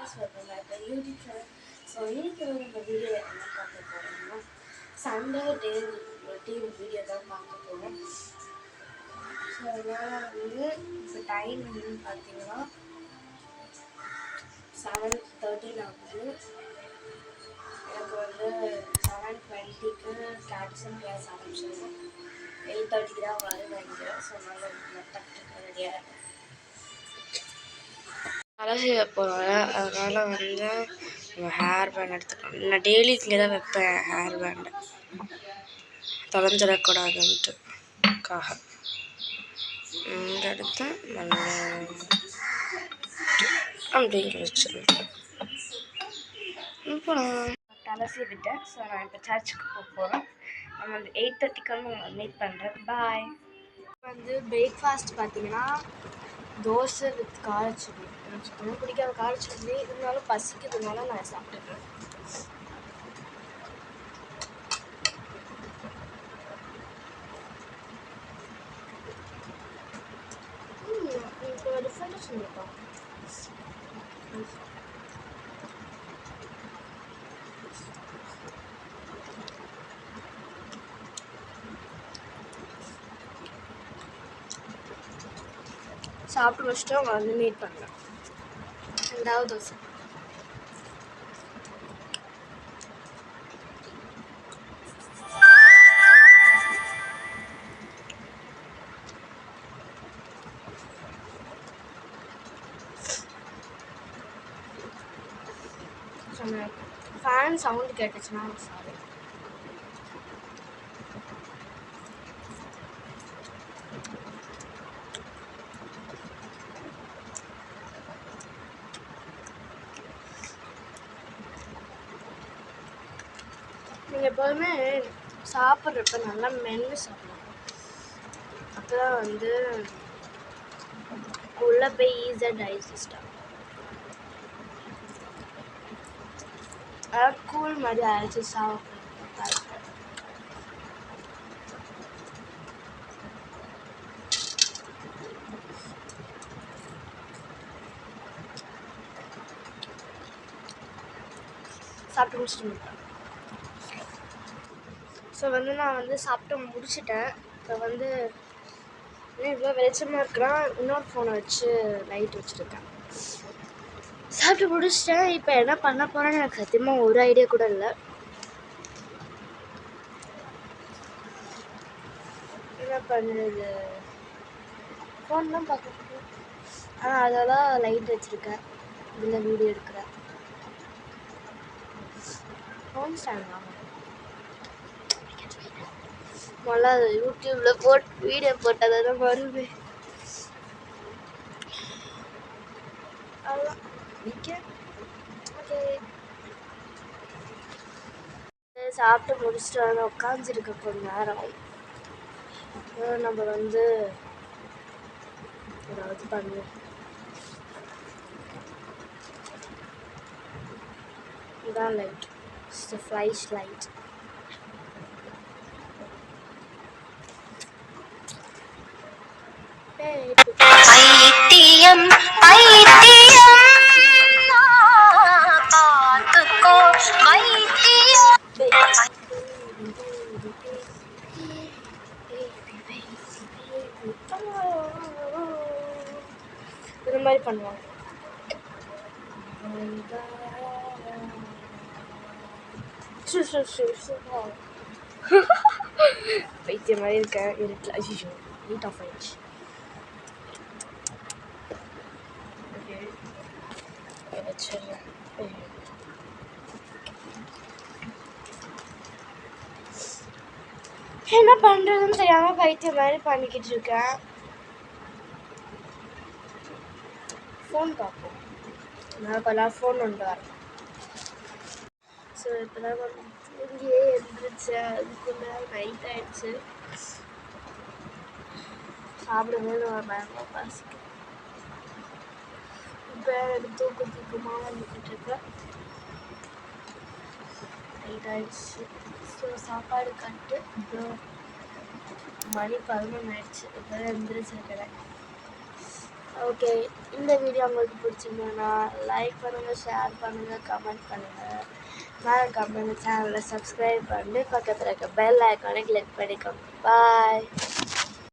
guys, welcome back to YouTube channel. So இன்னைக்கு நம்ம video என்ன பார்க்க போறோம்னா சண்டே டெய்லி ரொட்டீன் வீடியோ தான் பார்க்க போறோம். ஸோ அதனால இப்போ டைம் என்னன்னு பார்த்தீங்கன்னா 7:13 ஆகுது. எனக்கு 7:20க்கு கேட்சன் கிளாஸ் ஆரம்பிச்சிடும். 8:30க்கு தான் வருவாங்க. ஸோ அதனால டக்கு ரெடியாக தலை செய்ய போகிறேன். அதனால் நம்ம ஹேர் பேண்ட் எடுத்துக்கலாம். நான் டெய்லி இங்கே தான் வைப்பேன் ஹேர் பேண்டை, தொலைஞ்சிடக்கூடாதுன்ட்டுக்காக. இங்கே எடுத்து நல்லா அப்படிங்க வச்சுருக்கேன். இப்போ நான் தலை செய்துட்டேன். ஸோ நான் இப்போ சர்ச்சுக்கு போக போகிறேன். நம்ம 8:30க்கு மீட் பண்ணுறேன். பாய். பிரேக்ஃபாஸ்ட் பார்த்தீங்கன்னா தோசை வித் கார சட்னி. எனக்கு சுத்தமாக பிடிக்காத கார சட்னி, இருந்தாலும் பசிக்கிறதுனால நான் சாப்பிட்டுக்கிறேன். இப்போ டிஃப்ரெண்ட்டாக சொல்லியிருக்கோம். சாப்பிட்டு முடிச்சுட்டு அவங்க மீட் பண்ணுறேன். ரெண்டாவது தோசை. ஃபேன் சவுண்டு கேட்டுச்சுன்னா சாரி. நீங்கள் எப்போதுமே சாப்பிட்றப்ப நல்லா மென்று சாப்பிடணும். அப்போ தான் உள்ளே போய் ஈஸியாக டைஜஸ்ட் ஆகும். அதாவது கூழ் மாதிரி அரைச்சி சாப்பிட்றது. சாப்பிட்டு முடிச்சுட்டு ஸோ நான் சாப்பிட்டு முடிச்சிட்டேன். இப்போ இவ்வளோ வெளிச்சமாக இருக்கிறான். இன்னொரு ஃபோனை வச்சு லைட் வச்சுருக்கேன். சாப்பிட்டு முடிச்சிட்டேன். இப்போ என்ன பண்ண போகிறேன்னு எனக்கு சத்தியமாக ஒரு ஐடியா கூட இல்லை. என்ன பண்ணுறது, ஃபோன் தான் பார்க்க. ஆனால் அதெல்லாம் லைட் வச்சுருக்கேன். இதில் வீடியோ எடுக்கிறேன். ஃபோன் ஸ்டாண்ட் வாங்க முதல்ல அது யூடியூப்பில் வீடியோ போட்டால் தான் வருது. அதான் ஓகே. சாப்பிட்டு முடிச்சுட்டு உட்காந்துருக்க கொஞ்ச நேரம். நம்ம ஏதாவது பண்ணுவோம். இதான் லைட், ஃப்ளைஷ் லைட். பைத்தியம் பைத்தியம் பார்த்துக்கோ பைத்தியம். இது மாதிரி பண்ணுவாங்க. பைத்தியம் மாதிரி இருக்கேன். இருட்டில் ஐயோ லைட் ஆஃப் ஆயிடுச்சு. என்ன பண்ணுறதுன்னு தெரியாமல் பைத்தியம் மாதிரி பண்ணிக்கிட்டு இருக்கேன். ஃபோன் பார்ப்போம். நான் இப்போலாம் ஃபோன் வரேன். ஸோ இப்போ தான் தூங்கியே எழுந்திரிச்சேன். அதுக்குள்ளே நைட் ஆகிடுச்சு. சாப்பிடவே பயமாக பசிக்கும். இப்போ எனக்கு தூக்கமாக வந்துக்கிட்டு இருக்கேன். நைட் ஆகிடுச்சு. ஸோ சாப்பாடு கட்டு மணி 11 ஆயிடுச்சு. இப்போ தான் எழுந்திரிச்சிருக்கிறேன். ஓகே, இந்த வீடியோ உங்களுக்கு பிடிச்சிருந்ததுன்னா லைக் பண்ணுங்கள், ஷேர் பண்ணுங்கள், கமெண்ட் பண்ணுங்கள். மறக்காம இந்த சேனலை சப்ஸ்கிரைப் பண்ணி பக்கத்தில் இருக்க பெல் ஐக்கானை கிளிக் பண்ணிக்கோங்க. பாய்.